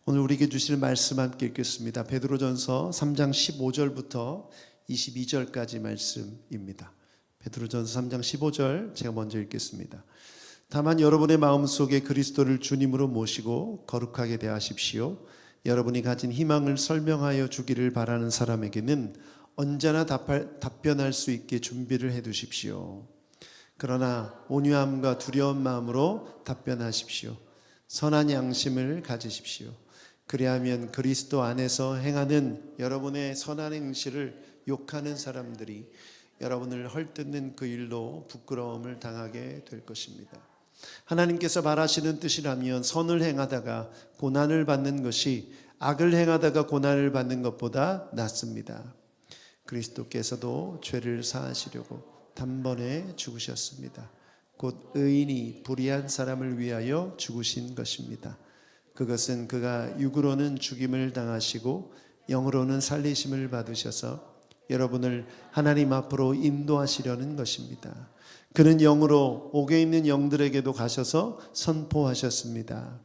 오늘 우리에게 주실 말씀 함께 읽겠습니다. 베드로전서 3장 15절부터 22절까지 말씀입니다. 베드로전서 3장 15절 제가 먼저 읽겠습니다. 다만 여러분의 마음속에 그리스도를 주님으로 모시고 거룩하게 대하십시오. 여러분이 가진 희망을 설명하여 주기를 바라는 사람에게는 언제나 답변할 수 있게 준비를 해 두십시오. 그러나 온유함과 두려운 마음으로 답변하십시오. 선한 양심을 가지십시오. 그리하면 그리스도 안에서 행하는 여러분의 선한 행실을 욕하는 사람들이 여러분을 헐뜯는 그 일로 부끄러움을 당하게 될 것입니다. 하나님께서 바라시는 뜻이라면 선을 행하다가 고난을 받는 것이 악을 행하다가 고난을 받는 것보다 낫습니다. 그리스도께서도 죄를 사하시려고 단번에 죽으셨습니다. 곧 의인이 불의한 사람을 위하여 죽으신 것입니다. 그것은 그가 육으로는 죽임을 당하시고 영으로는 살리심을 받으셔서 여러분을 하나님 앞으로 인도하시려는 것입니다. 그는 영으로 옥에 있는 영들에게도 가셔서 선포하셨습니다.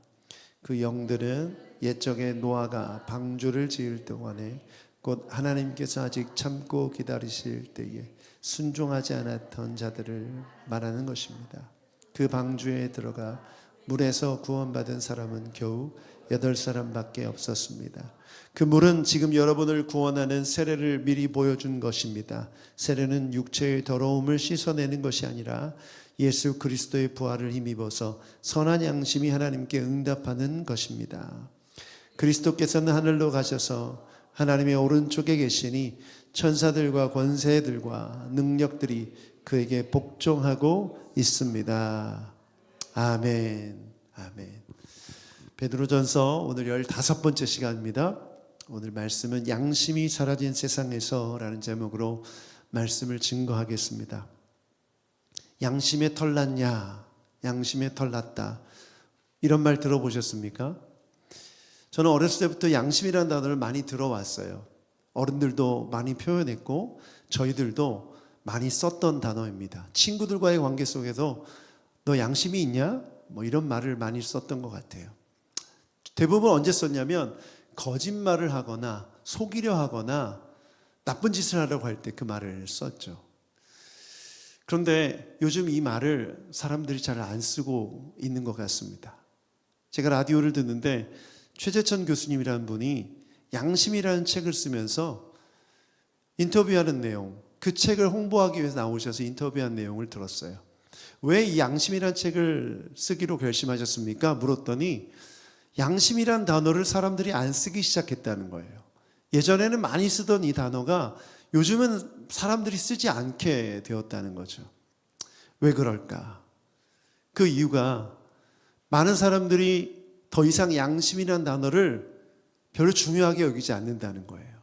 그 영들은 옛적에 노아가 방주를 지을 동안에 곧 하나님께서 아직 참고 기다리실 때에 순종하지 않았던 자들을 말하는 것입니다. 그 방주에 들어가 물에서 구원받은 사람은 겨우 8사람밖에 없었습니다. 그 물은 지금 여러분을 구원하는 세례를 미리 보여준 것입니다. 세례는 육체의 더러움을 씻어내는 것이 아니라 예수 그리스도의 부활을 힘입어서 선한 양심이 하나님께 응답하는 것입니다. 그리스도께서는 하늘로 가셔서 하나님의 오른쪽에 계시니 천사들과 권세들과 능력들이 그에게 복종하고 있습니다. 아멘. 아멘. 베드로전서 오늘 15번째 시간입니다. 오늘 말씀은 양심이 사라진 세상에서라는 제목으로 말씀을 증거하겠습니다. 양심의 털 났냐? 양심의 털 났다. 이런 말 들어보셨습니까? 저는 어렸을 때부터 양심이라는 단어를 많이 들어왔어요. 어른들도 많이 표현했고 저희들도 많이 썼던 단어입니다. 친구들과의 관계 속에서 너 양심이 있냐? 뭐 이런 말을 많이 썼던 것 같아요. 대부분 언제 썼냐면 거짓말을 하거나 속이려 하거나 나쁜 짓을 하려고 할 때 그 말을 썼죠. 그런데 요즘 이 말을 사람들이 잘 안 쓰고 있는 것 같습니다. 제가 라디오를 듣는데 최재천 교수님이라는 분이 양심이라는 책을 쓰면서 인터뷰하는 내용, 그 책을 홍보하기 위해서 나오셔서 인터뷰한 내용을 들었어요. 왜 이 양심이라는 책을 쓰기로 결심하셨습니까? 물었더니 양심이란 단어를 사람들이 안 쓰기 시작했다는 거예요. 예전에는 많이 쓰던 이 단어가 요즘은 사람들이 쓰지 않게 되었다는 거죠. 왜 그럴까? 그 이유가 많은 사람들이 더 이상 양심이란 단어를 별로 중요하게 여기지 않는다는 거예요.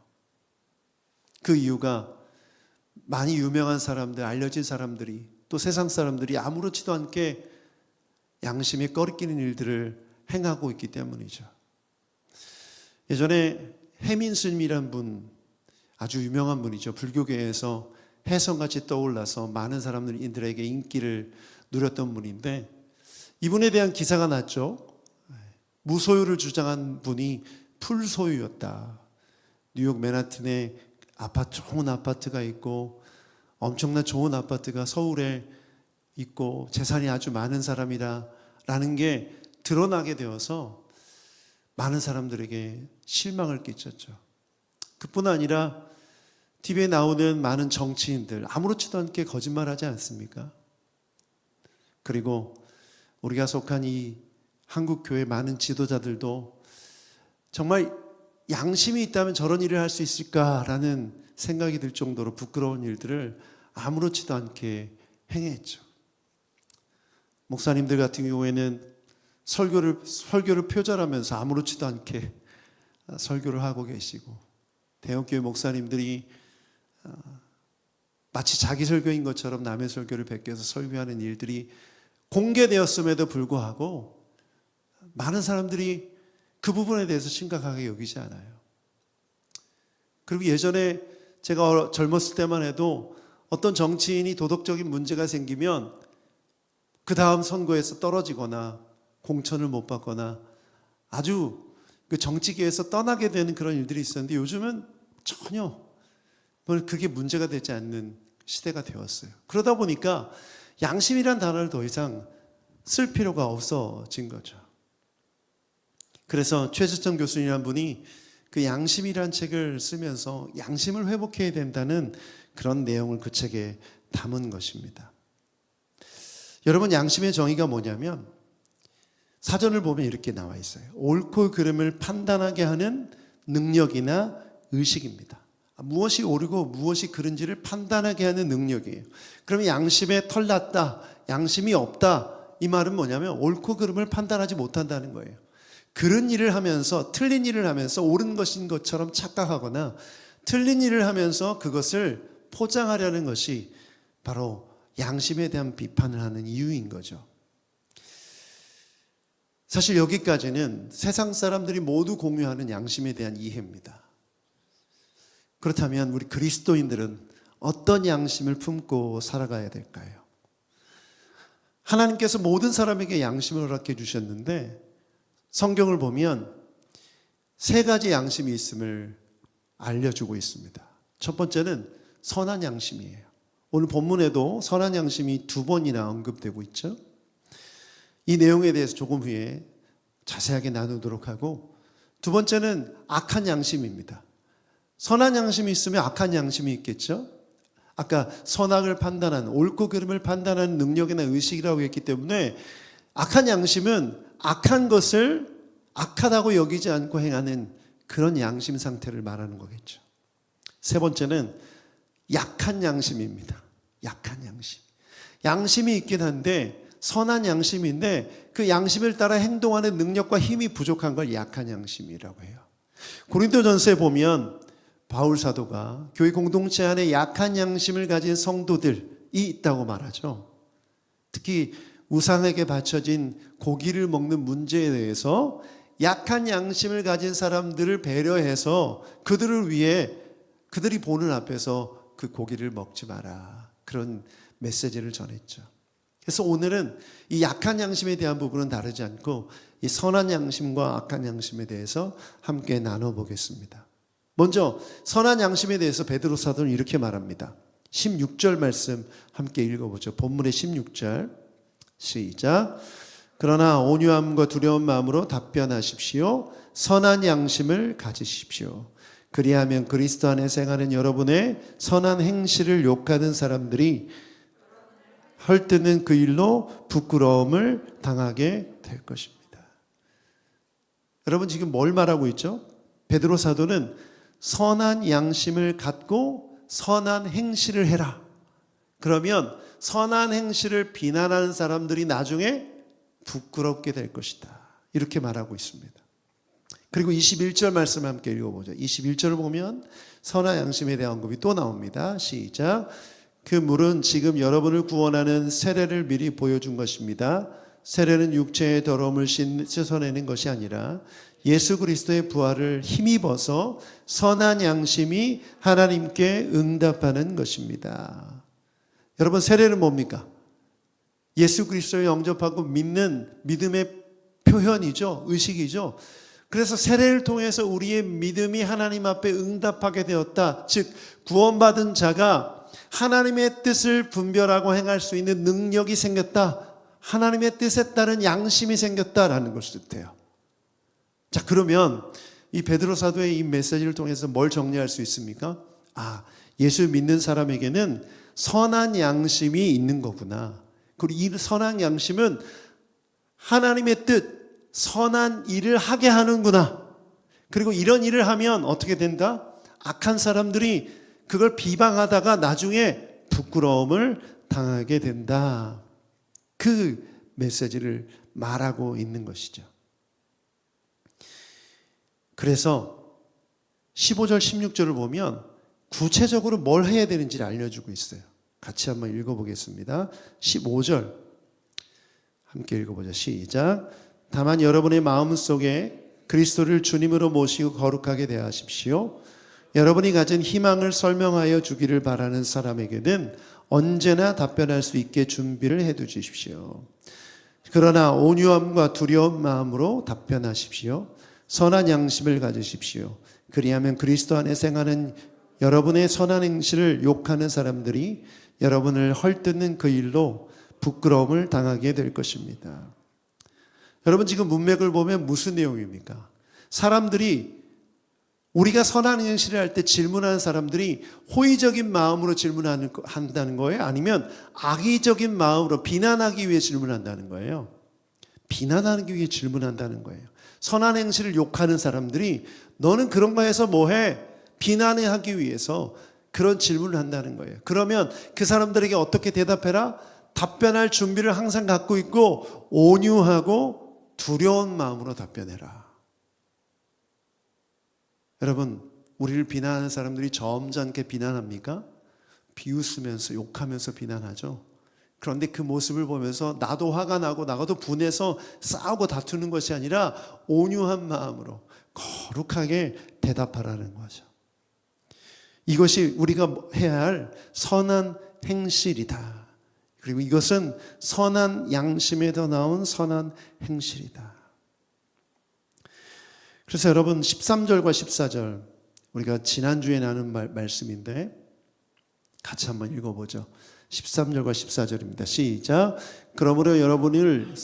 그 이유가 많이 유명한 사람들, 알려진 사람들이 또 세상 사람들이 아무렇지도 않게 양심에 꺼리끼는 일들을 행하고 있기 때문이죠. 예전에 해민스님이란 분, 아주 유명한 분이죠. 불교계에서 혜성같이 떠올라서 많은 사람들에게 인기를 누렸던 분인데 이분에 대한 기사가 났죠. 무소유를 주장한 분이 풀소유였다. 뉴욕 맨하튼에 좋은 아파트가 있고 엄청난 좋은 아파트가 서울에 있고 재산이 아주 많은 사람이라는 게 드러나게 되어서 많은 사람들에게 실망을 끼쳤죠. 그뿐 아니라 TV에 나오는 많은 정치인들 아무렇지도 않게 거짓말하지 않습니까? 그리고 우리가 속한 이 한국교회 많은 지도자들도 정말 양심이 있다면 저런 일을 할 수 있을까라는 생각이 들 정도로 부끄러운 일들을 아무렇지도 않게 행했죠. 목사님들 같은 경우에는 설교를 표절하면서 아무렇지도 않게 설교를 하고 계시고 대형교회 목사님들이 마치 자기 설교인 것처럼 남의 설교를 베껴서 설교하는 일들이 공개되었음에도 불구하고 많은 사람들이 그 부분에 대해서 심각하게 여기지 않아요. 그리고 예전에 제가 젊었을 때만 해도 어떤 정치인이 도덕적인 문제가 생기면 그 다음 선거에서 떨어지거나 공천을 못 받거나 아주 그 정치계에서 떠나게 되는 그런 일들이 있었는데 요즘은 전혀 그게 문제가 되지 않는 시대가 되었어요. 그러다 보니까 양심이란 단어를 더 이상 쓸 필요가 없어진 거죠. 그래서 최수정 교수님이란 분이 그 양심이란 책을 쓰면서 양심을 회복해야 된다는 그런 내용을 그 책에 담은 것입니다. 여러분, 양심의 정의가 뭐냐면 사전을 보면 이렇게 나와 있어요. 옳고 그름을 판단하게 하는 능력이나 의식입니다. 무엇이 옳고 무엇이 그른지를 판단하게 하는 능력이에요. 그러면 양심에 털났다, 양심이 없다, 이 말은 뭐냐면 옳고 그름을 판단하지 못한다는 거예요. 그른 일을 하면서 틀린 일을 하면서 옳은 것인 것처럼 착각하거나 틀린 일을 하면서 그것을 포장하려는 것이 바로 양심에 대한 비판을 하는 이유인 거죠. 사실 여기까지는 세상 사람들이 모두 공유하는 양심에 대한 이해입니다. 그렇다면 우리 그리스도인들은 어떤 양심을 품고 살아가야 될까요? 하나님께서 모든 사람에게 양심을 허락해 주셨는데 성경을 보면 세 가지 양심이 있음을 알려주고 있습니다. 첫 번째는 선한 양심이에요. 오늘 본문에도 선한 양심이 2번이나 언급되고 있죠. 이 내용에 대해서 조금 후에 자세하게 나누도록 하고, 두 번째는 악한 양심입니다. 선한 양심이 있으면 악한 양심이 있겠죠. 아까 선악을 판단하는, 옳고 그름을 판단하는 능력이나 의식이라고 했기 때문에 악한 양심은 악한 것을 악하다고 여기지 않고 행하는 그런 양심 상태를 말하는 거겠죠. 세 번째는 약한 양심입니다. 약한 양심. 양심이 있긴 한데 선한 양심인데 그 양심을 따라 행동하는 능력과 힘이 부족한 걸 약한 양심이라고 해요. 고린도전서에 보면 바울 사도가 교회 공동체 안에 약한 양심을 가진 성도들이 있다고 말하죠. 특히 우상에게 바쳐진 고기를 먹는 문제에 대해서 약한 양심을 가진 사람들을 배려해서 그들을 위해 그들이 보는 앞에서 그 고기를 먹지 마라, 그런 메시지를 전했죠. 그래서 오늘은 이 약한 양심에 대한 부분은 다르지 않고 이 선한 양심과 악한 양심에 대해서 함께 나눠보겠습니다. 먼저 선한 양심에 대해서 베드로 사도는 이렇게 말합니다. 16절 말씀 함께 읽어보죠. 본문의 16절 시작. 그러나 온유함과 두려운 마음으로 답변하십시오. 선한 양심을 가지십시오. 그리하면 그리스도 안에 생하는 여러분의 선한 행실을 욕하는 사람들이 헐뜯는 그 일로 부끄러움을 당하게 될 것입니다. 여러분, 지금 뭘 말하고 있죠? 베드로 사도는 선한 양심을 갖고 선한 행실을 해라. 그러면 선한 행실을 비난하는 사람들이 나중에 부끄럽게 될 것이다, 이렇게 말하고 있습니다. 그리고 21절 말씀 함께 읽어보죠. 21절을 보면 선한 양심에 대한 언급이 또 나옵니다. 시작. 그 물은 지금 여러분을 구원하는 세례를 미리 보여준 것입니다. 세례는 육체의 더러움을 씻어내는 것이 아니라 예수 그리스도의 부활을 힘입어서 선한 양심이 하나님께 응답하는 것입니다. 여러분, 세례는 뭡니까? 예수 그리스도를 영접하고 믿는 믿음의 표현이죠. 의식이죠. 그래서 세례를 통해서 우리의 믿음이 하나님 앞에 응답하게 되었다. 즉 구원받은 자가 하나님의 뜻을 분별하고 행할 수 있는 능력이 생겼다. 하나님의 뜻에 따른 양심이 생겼다라는 것을 뜻해요. 자, 그러면 이 베드로 사도의 이 메시지를 통해서 뭘 정리할 수 있습니까? 예수 믿는 사람에게는 선한 양심이 있는 거구나. 그리고 이 선한 양심은 하나님의 뜻, 선한 일을 하게 하는구나. 그리고 이런 일을 하면 어떻게 된다? 악한 사람들이 그걸 비방하다가 나중에 부끄러움을 당하게 된다. 그 메시지를 말하고 있는 것이죠. 그래서 15절 16절을 보면 구체적으로 뭘 해야 되는지를 알려주고 있어요. 같이 한번 읽어보겠습니다. 15절 함께 읽어보죠. 시작. 다만 여러분의 마음속에 그리스도를 주님으로 모시고 거룩하게 대하십시오. 여러분이 가진 희망을 설명하여 주기를 바라는 사람에게는 언제나 답변할 수 있게 준비를 해두십시오. 그러나 온유함과 두려운 마음으로 답변하십시오. 선한 양심을 가지십시오. 그리하면 그리스도 안에 생하는 여러분의 선한 행실을 욕하는 사람들이 여러분을 헐뜯는 그 일로 부끄러움을 당하게 될 것입니다. 여러분, 지금 문맥을 보면 무슨 내용입니까? 사람들이, 우리가 선한 행실을 할 때 질문하는 사람들이 호의적인 마음으로 질문한다는 거예요? 아니면 악의적인 마음으로 비난하기 위해 질문한다는 거예요? 비난하기 위해 질문한다는 거예요. 선한 행실을 욕하는 사람들이 너는 그런 거 해서 뭐해? 비난하기 위해서 그런 질문을 한다는 거예요. 그러면 그 사람들에게 어떻게 대답해라? 답변할 준비를 항상 갖고 있고 온유하고 두려운 마음으로 답변해라. 여러분, 우리를 비난하는 사람들이 점잖게 비난합니까? 비웃으면서 욕하면서 비난하죠. 그런데 그 모습을 보면서 나도 화가 나고 나도 분해서 싸우고 다투는 것이 아니라 온유한 마음으로 거룩하게 대답하라는 거죠. 이것이 우리가 해야 할 선한 행실이다. 그리고 이것은 선한 양심에서 나온 선한 행실이다. 그래서 여러분, 13절과 14절 우리가 지난주에 나눈 말씀인데 같이 한번 읽어보죠. 13절과 14절입니다. 시작. 그러므로 여러분을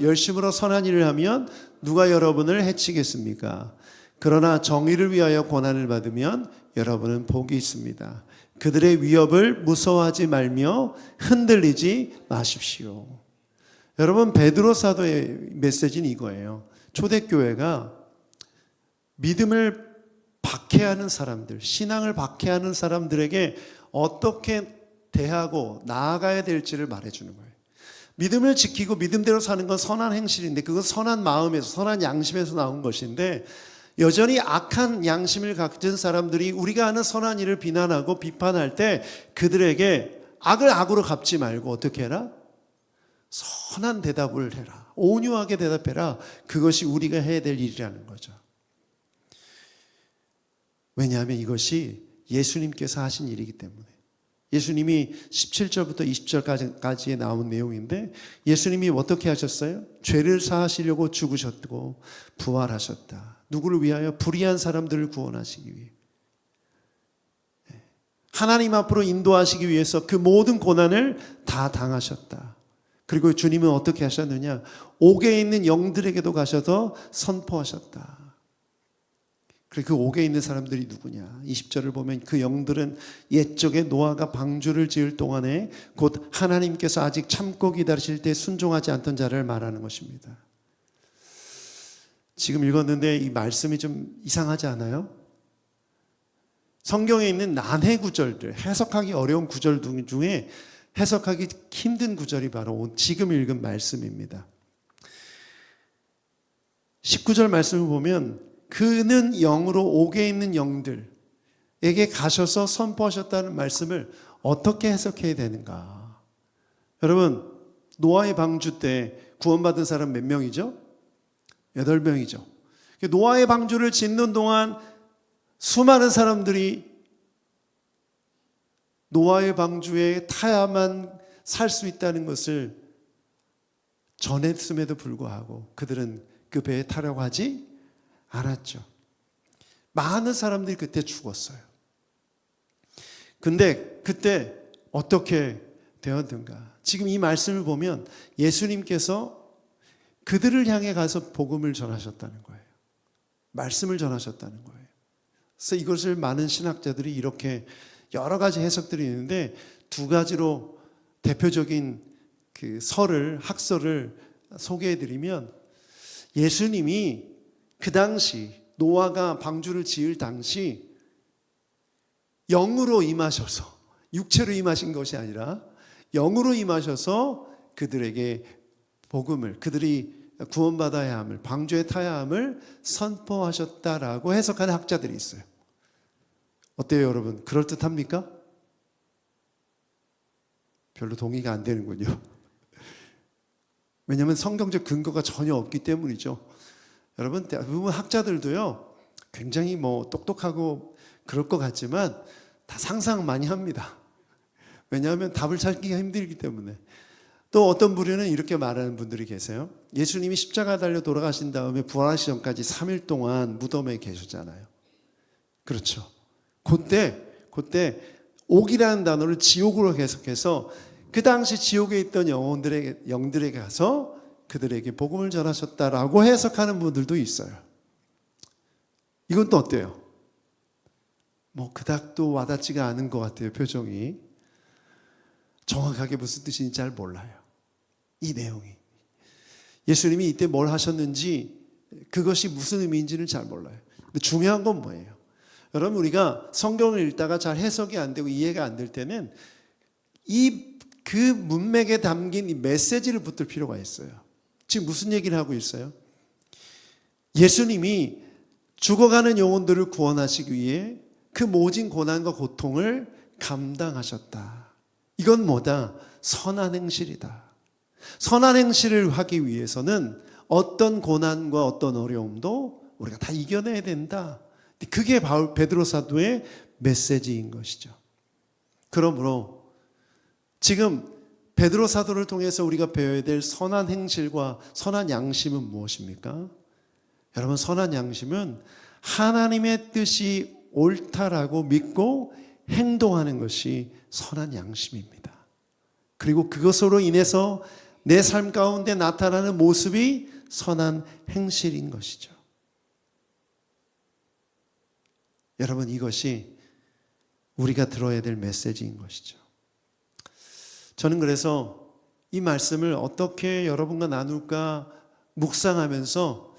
열심으로 선한 일을 하면 누가 여러분을 해치겠습니까? 그러나 정의를 위하여 고난을 받으면 여러분은 복이 있습니다. 그들의 위협을 무서워하지 말며 흔들리지 마십시오. 여러분, 베드로 사도의 메시지는 이거예요. 초대교회가 믿음을 박해하는 사람들, 신앙을 박해하는 사람들에게 어떻게 대하고 나아가야 될지를 말해주는 거예요. 믿음을 지키고 믿음대로 사는 건 선한 행실인데, 그건 선한 마음에서, 선한 양심에서 나온 것인데, 여전히 악한 양심을 가진 사람들이 우리가 하는 선한 일을 비난하고 비판할 때 그들에게 악을 악으로 갚지 말고 어떻게 해라? 선한 대답을 해라. 온유하게 대답해라. 그것이 우리가 해야 될 일이라는 거죠. 왜냐하면 이것이 예수님께서 하신 일이기 때문에. 예수님이 17절부터 20절까지에 나온 내용인데, 예수님이 어떻게 하셨어요? 죄를 사하시려고 죽으셨고 부활하셨다. 누구를 위하여? 불의한 사람들을 구원하시기 위해. 하나님 앞으로 인도하시기 위해서 그 모든 고난을 다 당하셨다. 그리고 주님은 어떻게 하셨느냐? 옥에 있는 영들에게도 가셔서 선포하셨다. 그리고 그 옥에 있는 사람들이 누구냐? 20절을 보면 그 영들은 옛적에 노아가 방주를 지을 동안에 곧 하나님께서 아직 참고 기다리실 때 순종하지 않던 자를 말하는 것입니다. 지금 읽었는데 이 말씀이 좀 이상하지 않아요? 성경에 있는 난해 구절들, 해석하기 어려운 구절 중에 해석하기 힘든 구절이 바로 지금 읽은 말씀입니다. 19절 말씀을 보면 그는 영으로 옥에 있는 영들에게 가셔서 선포하셨다는 말씀을 어떻게 해석해야 되는가? 여러분, 노아의 방주 때 구원받은 사람 몇 명이죠? 8명이죠. 노아의 방주를 짓는 동안 수많은 사람들이 노아의 방주에 타야만 살 수 있다는 것을 전했음에도 불구하고 그들은 그 배에 타려고 하지 않았죠. 많은 사람들이 그때 죽었어요. 근데 그때 어떻게 되었는가? 지금 이 말씀을 보면 예수님께서 그들을 향해 가서 복음을 전하셨다는 거예요. 말씀을 전하셨다는 거예요. 그래서 이것을 많은 신학자들이 이렇게 여러 가지 해석들이 있는데, 두 가지로 대표적인 그 학설을 소개해드리면, 예수님이 그 당시 노아가 방주를 지을 당시 영으로 임하셔서, 육체로 임하신 것이 아니라 영으로 임하셔서 그들에게 복음을, 그들이 구원받아야 함을, 방주에 타야 함을 선포하셨다라고 해석하는 학자들이 있어요. 어때요, 여러분? 그럴듯합니까? 별로 동의가 안 되는군요. 왜냐하면 성경적 근거가 전혀 없기 때문이죠. 여러분, 대부분 학자들도요, 굉장히 똑똑하고 그럴 것 같지만 다 상상 많이 합니다. 왜냐하면 답을 찾기가 힘들기 때문에. 또 어떤 부류는 이렇게 말하는 분들이 계세요. 예수님이 십자가 달려 돌아가신 다음에 부활하시기 전까지 3일 동안 무덤에 계셨잖아요. 그렇죠. 그때 옥이라는 단어를 지옥으로 계속해서 그 당시 지옥에 있던 영들에게 가서 그들에게 복음을 전하셨다라고 해석하는 분들도 있어요. 이건 또 어때요? 그닥 또 와닿지가 않은 것 같아요. 표정이. 정확하게 무슨 뜻인지 잘 몰라요. 이 내용이. 예수님이 이때 뭘 하셨는지 그것이 무슨 의미인지는 잘 몰라요. 근데 중요한 건 뭐예요? 여러분, 우리가 성경을 읽다가 잘 해석이 안 되고 이해가 안 될 때는 그 문맥에 담긴 이 메시지를 붙들 필요가 있어요. 지금 무슨 얘기를 하고 있어요? 예수님이 죽어가는 영혼들을 구원하시기 위해 그 모진 고난과 고통을 감당하셨다. 이건 뭐다? 선한 행실이다. 선한 행실을 하기 위해서는 어떤 고난과 어떤 어려움도 우리가 다 이겨내야 된다. 그게 베드로 사도의 메시지인 것이죠. 그러므로 지금 베드로 사도를 통해서 우리가 배워야 될 선한 행실과 선한 양심은 무엇입니까? 여러분, 선한 양심은 하나님의 뜻이 옳다라고 믿고 행동하는 것이 선한 양심입니다. 그리고 그것으로 인해서 내 삶 가운데 나타나는 모습이 선한 행실인 것이죠. 여러분, 이것이 우리가 들어야 될 메시지인 것이죠. 저는 그래서 이 말씀을 어떻게 여러분과 나눌까 묵상하면서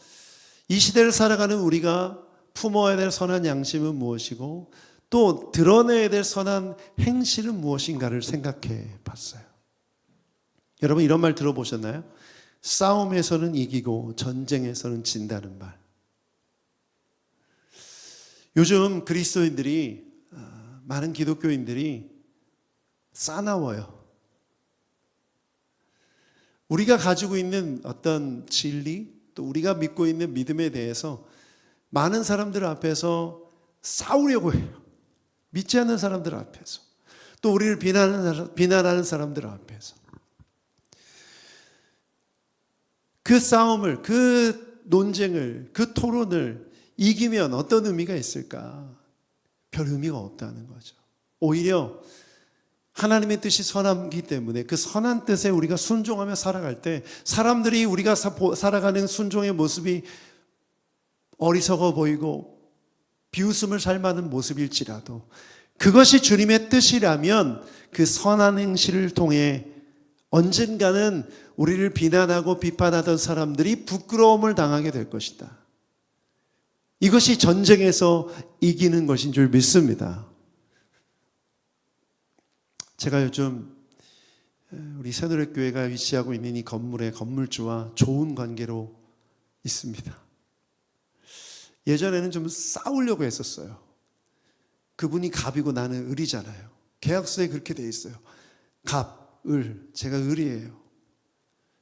이 시대를 살아가는 우리가 품어야 될 선한 양심은 무엇이고 또 드러내야 될 선한 행실은 무엇인가를 생각해 봤어요. 여러분, 이런 말 들어보셨나요? 싸움에서는 이기고 전쟁에서는 진다는 말. 요즘 그리스도인들이, 많은 기독교인들이 싸나워요. 우리가 가지고 있는 어떤 진리, 또 우리가 믿고 있는 믿음에 대해서 많은 사람들 앞에서 싸우려고 해요. 믿지 않는 사람들 앞에서, 또 우리를 비난하는 사람들 앞에서. 그 싸움을, 그 논쟁을, 그 토론을 이기면 어떤 의미가 있을까? 별 의미가 없다는 거죠. 오히려 하나님의 뜻이 선하기 때문에 그 선한 뜻에 우리가 순종하며 살아갈 때 사람들이 우리가 살아가는 순종의 모습이 어리석어 보이고 비웃음을 살 만한 모습일지라도 그것이 주님의 뜻이라면 그 선한 행실을 통해 언젠가는 우리를 비난하고 비판하던 사람들이 부끄러움을 당하게 될 것이다. 이것이 전쟁에서 이기는 것인 줄 믿습니다. 제가 요즘 우리 새노래교회가 위치하고 있는 이 건물의 건물주와 좋은 관계로 있습니다. 예전에는 좀 싸우려고 했었어요. 그분이 갑이고 나는 을이잖아요. 계약서에 그렇게 돼 있어요. 갑, 을, 제가 을이에요.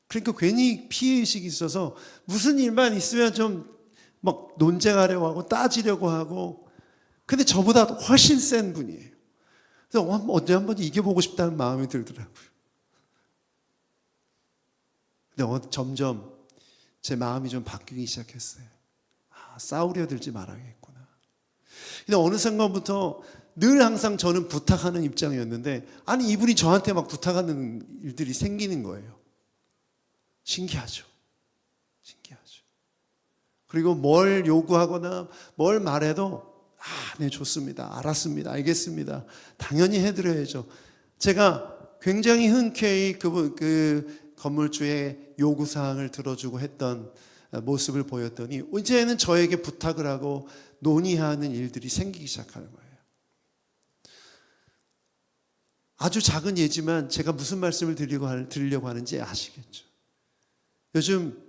그러니까 괜히 피해의식이 있어서 무슨 일만 있으면 좀 막 논쟁하려고 하고 따지려고 하고, 근데 저보다 훨씬 센 분이에요. 그래서 언제 한번 이겨보고 싶다는 마음이 들더라고요. 근데 점점 제 마음이 좀 바뀌기 시작했어요. 싸우려 들지 말아야겠구나. 근데 어느 순간부터 늘 항상 저는 부탁하는 입장이었는데, 아니 이분이 저한테 막 부탁하는 일들이 생기는 거예요. 신기하죠. 신기하죠. 그리고 뭘 요구하거나 뭘 말해도 네, 좋습니다. 알았습니다. 알겠습니다. 당연히 해드려야죠. 제가 굉장히 흔쾌히 그 건물주의 요구사항을 들어주고 했던 모습을 보였더니 이제는 저에게 부탁을 하고 논의하는 일들이 생기기 시작하는 거예요. 아주 작은 예지만 제가 무슨 말씀을 드리려고 하는지 아시겠죠? 요즘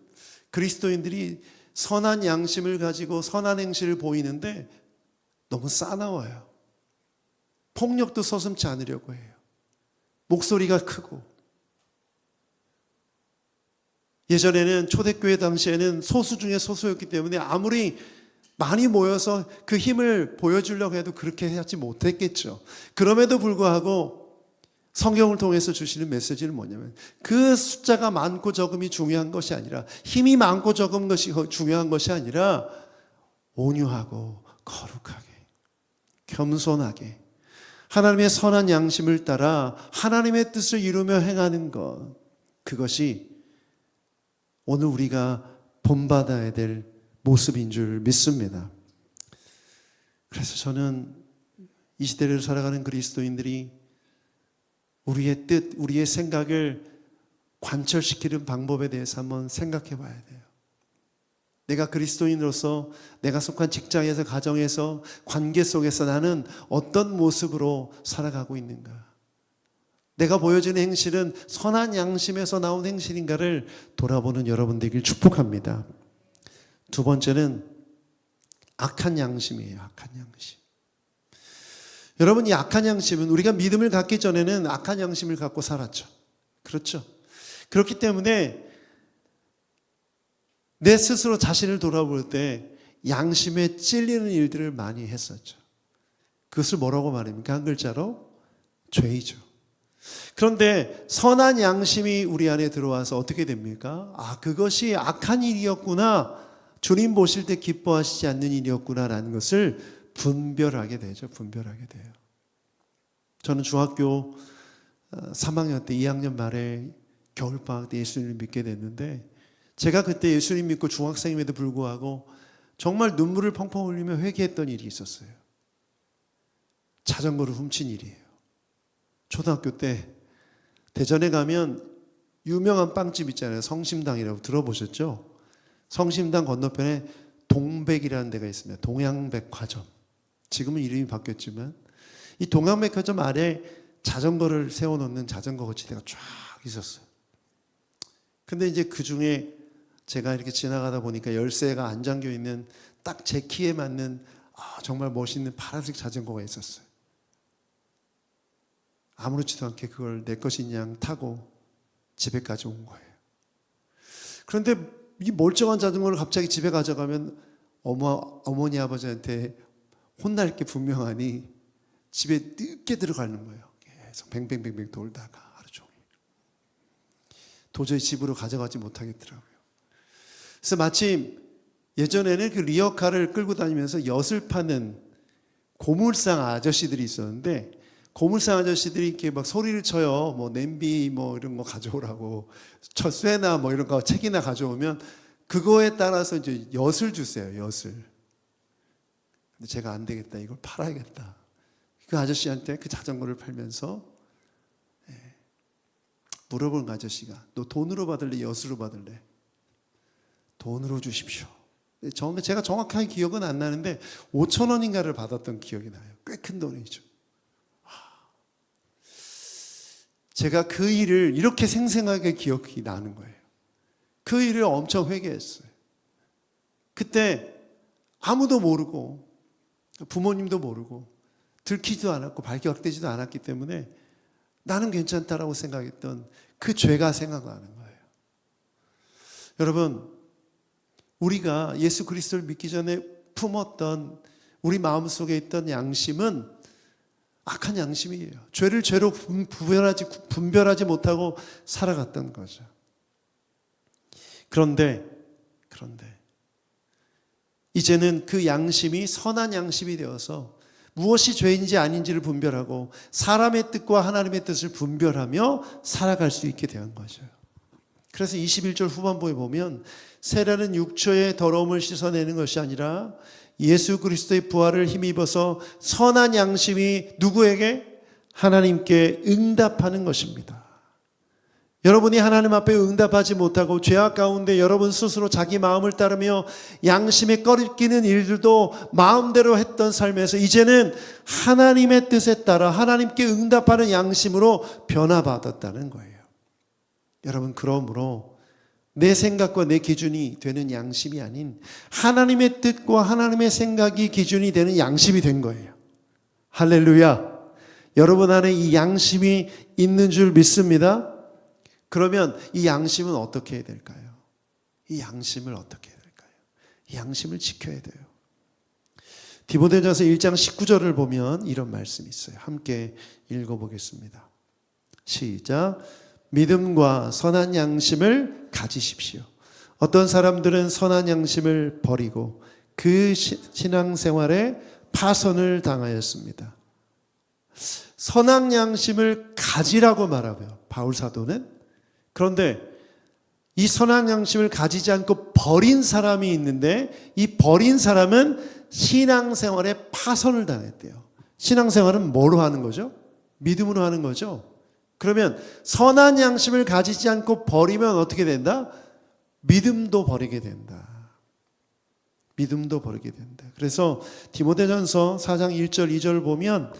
그리스도인들이 선한 양심을 가지고 선한 행실을 보이는데 너무 싸나워요. 폭력도 서슴지 않으려고 해요. 목소리가 크고. 예전에는 초대교회 당시에는 소수 중에 소수였기 때문에 아무리 많이 모여서 그 힘을 보여주려고 해도 그렇게 하지 못했겠죠. 그럼에도 불구하고 성경을 통해서 주시는 메시지는 뭐냐면 그 숫자가 많고 적음이 중요한 것이 아니라, 힘이 많고 적은 것이 중요한 것이 아니라 온유하고 거룩하게 겸손하게 하나님의 선한 양심을 따라 하나님의 뜻을 이루며 행하는 것, 그것이 오늘 우리가 본받아야 될 모습인 줄 믿습니다. 그래서 저는 이 시대를 살아가는 그리스도인들이 우리의 뜻, 우리의 생각을 관철시키는 방법에 대해서 한번 생각해 봐야 돼요. 내가 그리스도인으로서 내가 속한 직장에서, 가정에서, 관계 속에서 나는 어떤 모습으로 살아가고 있는가? 내가 보여지는 행실은 선한 양심에서 나온 행실인가를 돌아보는 여러분 되길 축복합니다. 두 번째는 악한 양심이에요. 악한 양심. 여러분, 이 악한 양심은 우리가 믿음을 갖기 전에는 악한 양심을 갖고 살았죠. 그렇죠? 그렇기 때문에 내 스스로 자신을 돌아볼 때 양심에 찔리는 일들을 많이 했었죠. 그것을 뭐라고 말합니까? 한 글자로 죄이죠. 그런데 선한 양심이 우리 안에 들어와서 어떻게 됩니까? 아, 그것이 악한 일이었구나, 주님 보실 때 기뻐하시지 않는 일이었구나라는 것을 분별하게 되죠. 분별하게 돼요. 저는 중학교 3학년 때 2학년 말에 겨울방학 때 예수님을 믿게 됐는데, 제가 그때 예수님 믿고 중학생임에도 불구하고 정말 눈물을 펑펑 흘리며 회개했던 일이 있었어요. 자전거를 훔친 일이에요. 초등학교 때 대전에 가면 유명한 빵집 있잖아요. 성심당이라고 들어보셨죠? 성심당 건너편에 동백이라는 데가 있습니다. 동양백화점. 지금은 이름이 바뀌었지만 이 동양백화점 아래 자전거를 세워놓는 자전거 거치대가 쫙 있었어요. 근데 이제 그 중에 제가 이렇게 지나가다 보니까 열쇠가 안 잠겨 있는 딱 제 키에 맞는 정말 멋있는 파란색 자전거가 있었어요. 아무렇지도 않게 그걸 내 것인 양 타고 집에까지 온 거예요. 그런데 이 멀쩡한 자전거를 갑자기 집에 가져가면 어머니 아버지한테 혼날 게 분명하니 집에 늦게 들어가는 거예요. 계속 뱅뱅뱅뱅 돌다가 하루 종일. 도저히 집으로 가져가지 못하겠더라고요. 그래서 마침 예전에는 그 리어카를 끌고 다니면서 엿을 파는 고물상 아저씨들이 있었는데, 고물상 아저씨들이 이렇게 막 소리를 쳐요. 뭐 냄비 뭐 이런 거 가져오라고, 쇠나 뭐 이런 거 책이나 가져오면 그거에 따라서 이제 엿을 주세요. 엿을. 근데 제가 안 되겠다, 이걸 팔아야겠다. 그 아저씨한테 그 자전거를 팔면서 물어본 아저씨가, 너 돈으로 받을래, 엿으로 받을래? 돈으로 주십시오. 제가 정확하게 기억은 안 나는데 5,000원인가를 받았던 기억이 나요. 꽤 큰 돈이죠. 제가 그 일을 이렇게 생생하게 기억이 나는 거예요. 그 일을 엄청 회개했어요. 그때 아무도 모르고 부모님도 모르고 들키지도 않았고 발각되지도 않았기 때문에 나는 괜찮다라고 생각했던 그 죄가 생각나는 거예요. 여러분, 우리가 예수 그리스도를 믿기 전에 품었던 우리 마음속에 있던 양심은 악한 양심이에요. 죄를 죄로 분별하지 못하고 살아갔던 거죠. 그런데 이제는 그 양심이 선한 양심이 되어서 무엇이 죄인지 아닌지를 분별하고 사람의 뜻과 하나님의 뜻을 분별하며 살아갈 수 있게 된 거죠. 그래서 21절 후반부에 보면 세라는 육체의 더러움을 씻어내는 것이 아니라 예수 그리스도의 부활을 힘입어서 선한 양심이 누구에게? 하나님께 응답하는 것입니다. 여러분이 하나님 앞에 응답하지 못하고 죄악 가운데 여러분 스스로 자기 마음을 따르며 양심에 꺼리끼는 일들도 마음대로 했던 삶에서 이제는 하나님의 뜻에 따라 하나님께 응답하는 양심으로 변화받았다는 거예요. 여러분, 그러므로 내 생각과 내 기준이 되는 양심이 아닌 하나님의 뜻과 하나님의 생각이 기준이 되는 양심이 된 거예요. 할렐루야. 여러분 안에 이 양심이 있는 줄 믿습니다. 그러면 이 양심은 어떻게 해야 될까요? 이 양심을 어떻게 해야 될까요? 이 양심을 지켜야 돼요. 디모데전서 1장 19절을 보면 이런 말씀이 있어요. 함께 읽어보겠습니다. 시작. 믿음과 선한 양심을 가지십시오. 어떤 사람들은 선한 양심을 버리고 그 신앙생활에 파선을 당하였습니다. 선한 양심을 가지라고 말하고요, 바울 사도는. 그런데 이 선한 양심을 가지지 않고 버린 사람이 있는데, 이 버린 사람은 신앙생활에 파선을 당했대요. 신앙생활은 뭐로 하는 거죠? 믿음으로 하는 거죠. 그러면 선한 양심을 가지지 않고 버리면 어떻게 된다? 믿음도 버리게 된다. 믿음도 버리게 된다. 그래서 디모데전서 4장 1절 2절 보면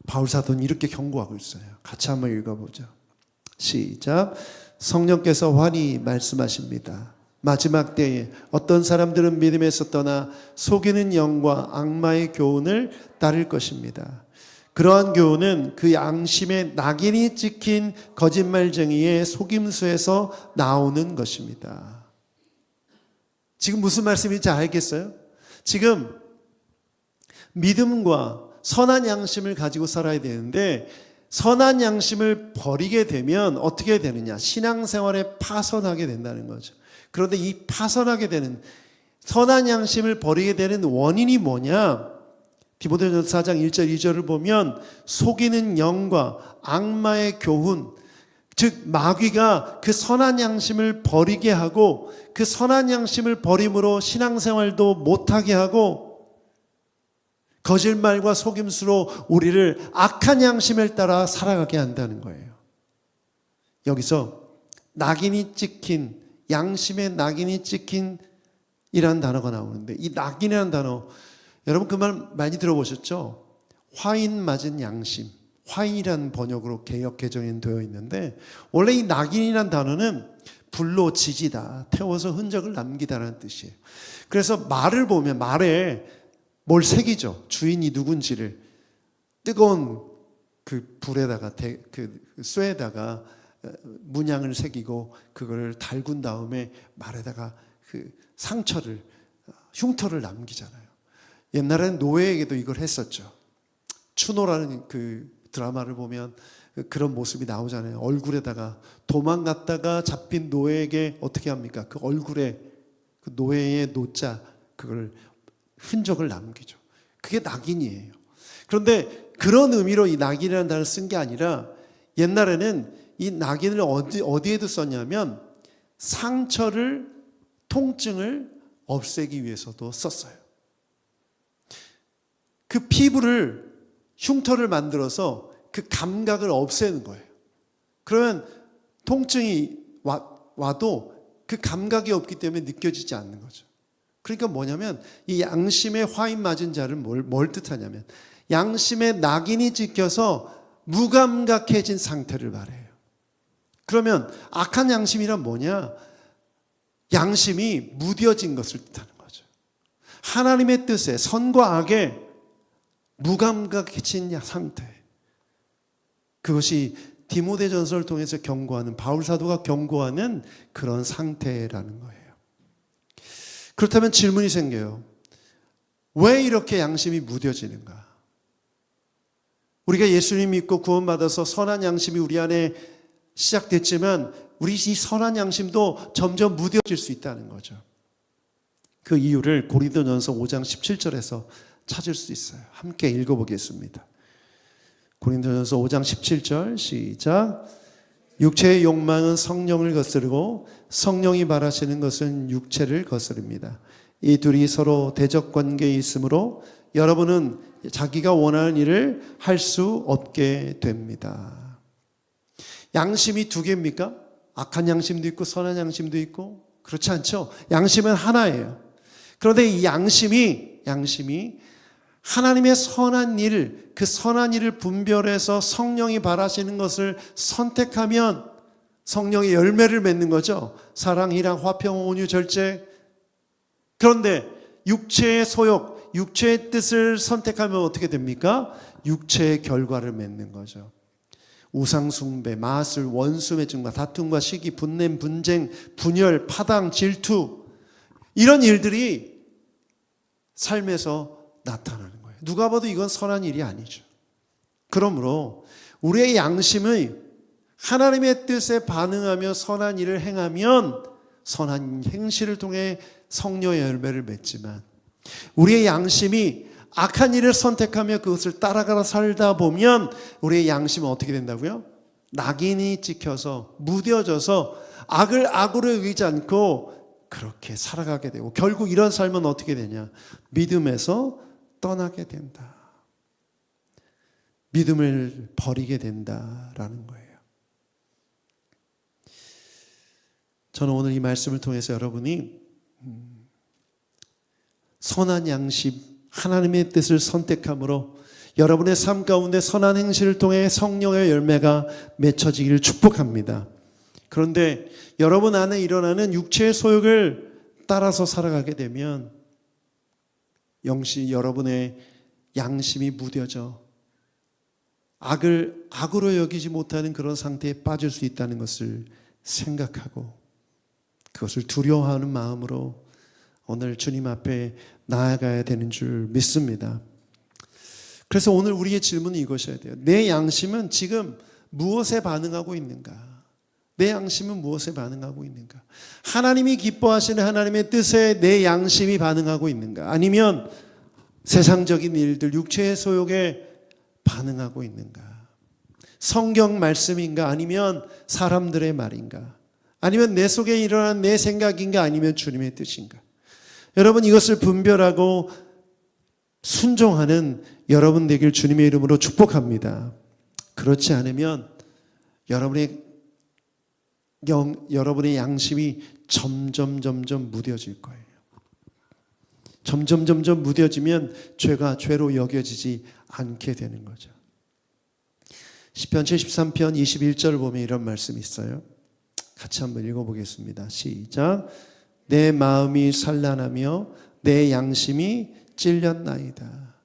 바울 사도는 이렇게 경고하고 있어요. 같이 한번 읽어보죠. 시작. 성령께서 환히 말씀하십니다. 마지막 때에 어떤 사람들은 믿음에서 떠나 속이는 영과 악마의 교훈을 따를 것입니다. 그러한 교훈은 그 양심에 낙인이 찍힌 거짓말쟁이의 속임수에서 나오는 것입니다. 지금 무슨 말씀인지 알겠어요? 지금 믿음과 선한 양심을 가지고 살아야 되는데, 선한 양심을 버리게 되면 어떻게 되느냐? 신앙생활에 파선하게 된다는 거죠. 그런데 이 파선하게 되는, 선한 양심을 버리게 되는 원인이 뭐냐? 디모데전서 4장 1절 2절을 보면 속이는 영과 악마의 교훈, 즉 마귀가 그 선한 양심을 버리게 하고, 그 선한 양심을 버림으로 신앙생활도 못하게 하고, 거짓말과 속임수로 우리를 악한 양심을 따라 살아가게 한다는 거예요. 여기서 낙인이 찍힌, 양심에 낙인이 찍힌 이라는 단어가 나오는데, 이 낙인이라는 단어, 여러분 그 말 많이 들어보셨죠? 화인 맞은 양심, 화인이라는 번역으로 개역 개정이 되어 있는데, 원래 이 낙인이라는 단어는 불로 지지다, 태워서 흔적을 남기다라는 뜻이에요. 그래서 말을 보면 말에 뭘 새기죠. 주인이 누군지를 뜨거운 그 불에다가 그 쇠에다가 문양을 새기고 그거를 달군 다음에 말에다가 그 상처를, 흉터를 남기잖아요. 옛날에는 노예에게도 이걸 했었죠. 추노라는 그 드라마를 보면 그런 모습이 나오잖아요. 얼굴에다가 도망갔다가 잡힌 노예에게 어떻게 합니까? 그 얼굴에 그 노예의 노자, 그걸 흔적을 남기죠. 그게 낙인이에요. 그런데 그런 의미로 이 낙인이라는 단어를 쓴 게 아니라, 옛날에는 이 낙인을 어디에도 썼냐면 상처를, 통증을 없애기 위해서도 썼어요. 그 피부를, 흉터를 만들어서 그 감각을 없애는 거예요. 그러면 통증이 와도 그 감각이 없기 때문에 느껴지지 않는 거죠. 그러니까 뭐냐면 이 양심에 화인 맞은 자를 뭘 뜻하냐면, 양심에 낙인이 찍혀서 무감각해진 상태를 말해요. 그러면 악한 양심이란 뭐냐? 양심이 무뎌진 것을 뜻하는 거죠. 하나님의 뜻에, 선과 악에 무감각해진 상태. 그것이 디모데전서를 통해서 경고하는, 바울 사도가 경고하는 그런 상태라는 거예요. 그렇다면 질문이 생겨요. 왜 이렇게 양심이 무뎌지는가? 우리가 예수님 믿고 구원받아서 선한 양심이 우리 안에 시작됐지만, 우리 이 선한 양심도 점점 무뎌질 수 있다는 거죠. 그 이유를 고린도전서 5장 17절에서 찾을 수 있어요. 함께 읽어보겠습니다. 고린도전서 5장 17절 시작. 육체의 욕망은 성령을 거스르고 성령이 말하시는 것은 육체를 거스릅니다. 이 둘이 서로 대적 관계에 있으므로 여러분은 자기가 원하는 일을 할 수 없게 됩니다. 양심이 두 개입니까? 악한 양심도 있고 선한 양심도 있고, 그렇지 않죠? 양심은 하나예요. 그런데 이 양심이 하나님의 선한 일, 그 선한 일을 분별해서 성령이 바라시는 것을 선택하면 성령의 열매를 맺는 거죠. 사랑, 희랑, 화평, 온유, 절제. 그런데 육체의 소욕, 육체의 뜻을 선택하면 어떻게 됩니까? 육체의 결과를 맺는 거죠. 우상숭배, 마술, 원수 맺음과 다툼과 시기, 분냄, 분쟁, 분열, 파당, 질투, 이런 일들이 삶에서 나타나는 거예요. 누가 봐도 이건 선한 일이 아니죠. 그러므로 우리의 양심의 하나님의 뜻에 반응하며 선한 일을 행하면 선한 행실을 통해 성령의 열매를 맺지만, 우리의 양심이 악한 일을 선택하며 그것을 따라가다 살다 보면 우리의 양심은 어떻게 된다고요? 낙인이 찍혀서 무뎌져서 악을 악으로 여기지 않고 그렇게 살아가게 되고, 결국 이런 삶은 어떻게 되냐? 믿음에서 떠나게 된다. 믿음을 버리게 된다라는 거예요. 저는 오늘 이 말씀을 통해서 여러분이 선한 양심, 하나님의 뜻을 선택함으로 여러분의 삶 가운데 선한 행실을 통해 성령의 열매가 맺혀지기를 축복합니다. 그런데 여러분 안에 일어나는 육체의 소욕을 따라서 살아가게 되면 여러분의 양심이 무뎌져 악을 악으로 여기지 못하는 그런 상태에 빠질 수 있다는 것을 생각하고, 그것을 두려워하는 마음으로 오늘 주님 앞에 나아가야 되는 줄 믿습니다. 그래서 오늘 우리의 질문은 이것이어야 돼요. 내 양심은 지금 무엇에 반응하고 있는가? 내 양심은 무엇에 반응하고 있는가? 하나님이 기뻐하시는 하나님의 뜻에 내 양심이 반응하고 있는가? 아니면 세상적인 일들, 육체의 소욕에 반응하고 있는가? 성경 말씀인가? 아니면 사람들의 말인가? 아니면 내 속에 일어난 내 생각인가? 아니면 주님의 뜻인가? 여러분, 이것을 분별하고 순종하는 여러분 되길 주님의 이름으로 축복합니다. 그렇지 않으면 여러분의 양심이 점점 무뎌질 거예요. 점점 무뎌지면 죄가 죄로 여겨지지 않게 되는 거죠. 시편 73편 21절 보면 이런 말씀이 있어요. 같이 한번 읽어보겠습니다. 시작. 내 마음이 산란하며 내 양심이 찔렸나이다.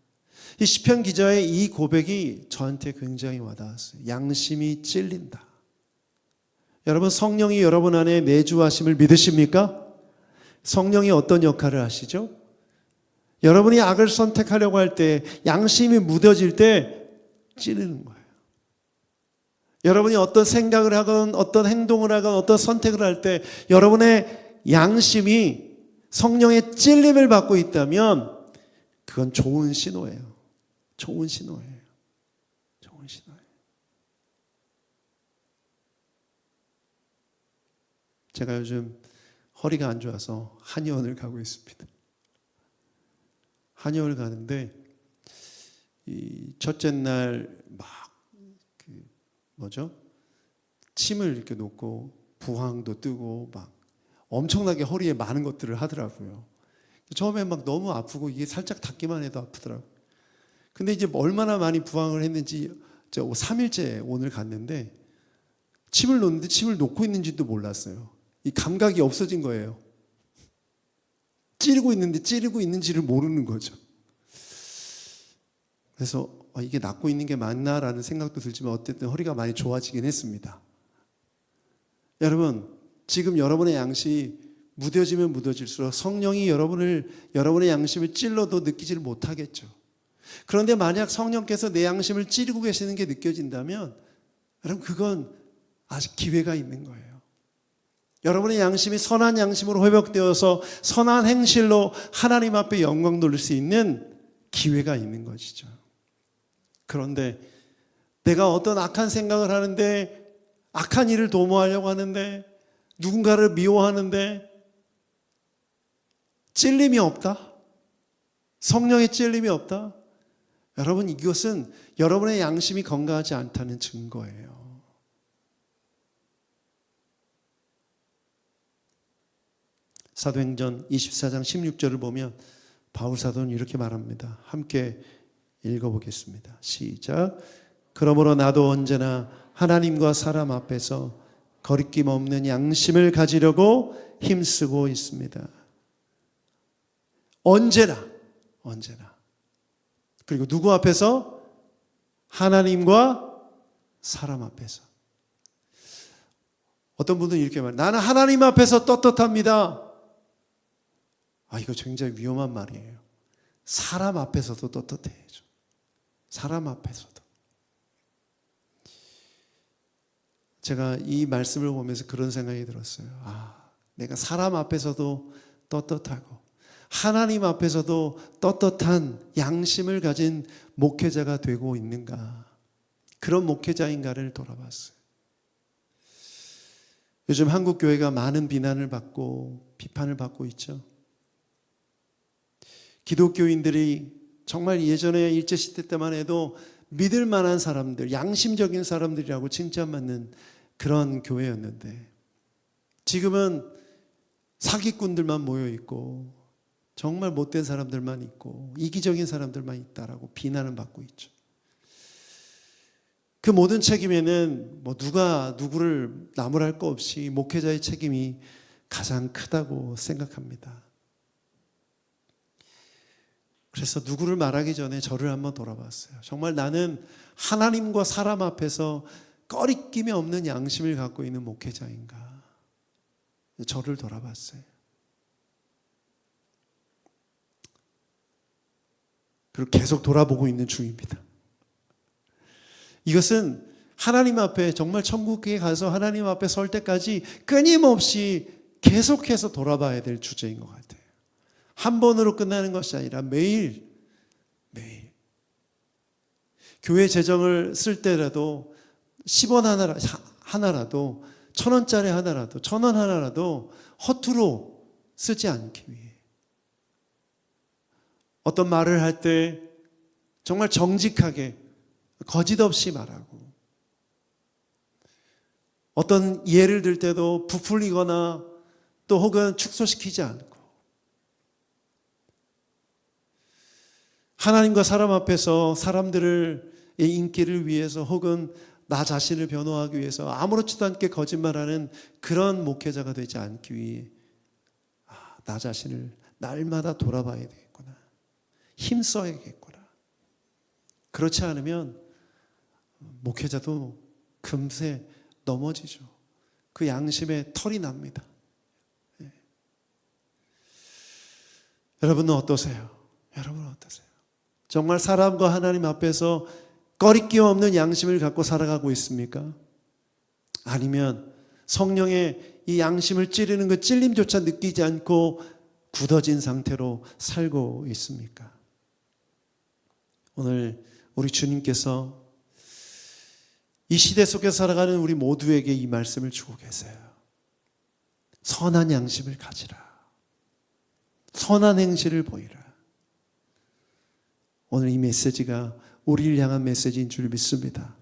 이 시편 기자의 이 고백이 저한테 굉장히 와닿았어요. 양심이 찔린다. 여러분, 성령이 여러분 안에 내주하심을 믿으십니까? 성령이 어떤 역할을 하시죠? 여러분이 악을 선택하려고 할 때, 양심이 무뎌질 때 찌르는 거예요. 여러분이 어떤 생각을 하건 어떤 행동을 하건 어떤 선택을 할 때 여러분의 양심이 성령의 찔림을 받고 있다면 그건 좋은 신호예요. 좋은 신호예요. 좋은 신호예요. 제가 요즘 허리가 안 좋아서 한의원을 가고 있습니다. 한의원을 가는데 이 첫째 날 막 침을 이렇게 놓고 부항도 뜨고 막 엄청나게 허리에 많은 것들을 하더라고요. 처음에 막 너무 아프고 이게 살짝 닿기만 해도 아프더라고요. 근데 이제 얼마나 많이 부항을 했는지 3일째 오늘 갔는데 침을 놓는데 침을 놓고 있는지도 몰랐어요. 이 감각이 없어진 거예요. 찌르고 있는데 찌르고 있는지를 모르는 거죠. 그래서 이게 낫고 있는 게 맞나라는 생각도 들지만 어쨌든 허리가 많이 좋아지긴 했습니다. 여러분, 지금 여러분의 양심이 무뎌지면 무뎌질수록 성령이 여러분의 양심을 찔러도 느끼지를 못하겠죠. 그런데 만약 성령께서 내 양심을 찌르고 계시는 게 느껴진다면 여러분, 그건 아직 기회가 있는 거예요. 여러분의 양심이 선한 양심으로 회복되어서 선한 행실로 하나님 앞에 영광 돌릴 수 있는 기회가 있는 것이죠. 그런데 내가 어떤 악한 생각을 하는데, 악한 일을 도모하려고 하는데, 누군가를 미워하는데 찔림이 없다? 성령의 찔림이 없다? 여러분, 이것은 여러분의 양심이 건강하지 않다는 증거예요. 사도행전 24장 16절을 보면 바울 사도는 이렇게 말합니다. 함께 읽어보겠습니다. 시작. 그러므로 나도 언제나 하나님과 사람 앞에서 거리낌 없는 양심을 가지려고 힘쓰고 있습니다. 언제나. 그리고 누구 앞에서? 하나님과 사람 앞에서. 어떤 분들은 이렇게 말해요. 나는 하나님 앞에서 떳떳합니다. 이거 굉장히 위험한 말이에요. 사람 앞에서도 떳떳해야죠. 사람 앞에서도. 제가 이 말씀을 보면서 그런 생각이 들었어요. 내가 사람 앞에서도 떳떳하고 하나님 앞에서도 떳떳한 양심을 가진 목회자가 되고 있는가, 그런 목회자인가를 돌아봤어요. 요즘 한국 교회가 많은 비난을 받고 비판을 받고 있죠. 기독교인들이 정말 예전에 일제시대 때만 해도 믿을 만한 사람들, 양심적인 사람들이라고 칭찬받는 그런 교회였는데, 지금은 사기꾼들만 모여 있고 정말 못된 사람들만 있고 이기적인 사람들만 있다라고 비난을 받고 있죠. 그 모든 책임에는 누가 누구를 나무랄 거 없이 목회자의 책임이 가장 크다고 생각합니다. 그래서 누구를 말하기 전에 저를 한번 돌아봤어요. 정말 나는 하나님과 사람 앞에서 꺼리낌이 없는 양심을 갖고 있는 목회자인가? 저를 돌아봤어요. 그리고 계속 돌아보고 있는 중입니다. 이것은 하나님 앞에, 정말 천국에 가서 하나님 앞에 설 때까지 끊임없이 계속해서 돌아봐야 될 주제인 것 같아요. 한 번으로 끝나는 것이 아니라 매일 교회 재정을 쓸 때라도 10원 하나라도 1,000원짜리 하나라도 1,000원 하나라도 허투루 쓰지 않기 위해, 어떤 말을 할 때 정말 정직하게 거짓 없이 말하고, 어떤 예를 들 때도 부풀리거나 또 혹은 축소시키지 않고, 하나님과 사람 앞에서 사람들의 인기를 위해서 혹은 나 자신을 변호하기 위해서 아무렇지도 않게 거짓말하는 그런 목회자가 되지 않기 위해 나 자신을 날마다 돌아봐야 되겠구나, 힘써야겠구나. 그렇지 않으면 목회자도 금세 넘어지죠. 그 양심에 털이 납니다. 여러분은 어떠세요? 여러분은 어떠세요? 정말 사람과 하나님 앞에서 꺼리낌 없는 양심을 갖고 살아가고 있습니까? 아니면 성령의 이 양심을 찌르는 그 찔림조차 느끼지 않고 굳어진 상태로 살고 있습니까? 오늘 우리 주님께서 이 시대 속에 살아가는 우리 모두에게 이 말씀을 주고 계세요. 선한 양심을 가지라. 선한 행실을 보이라. 오늘 이 메시지가 우리를 향한 메시지인 줄 믿습니다.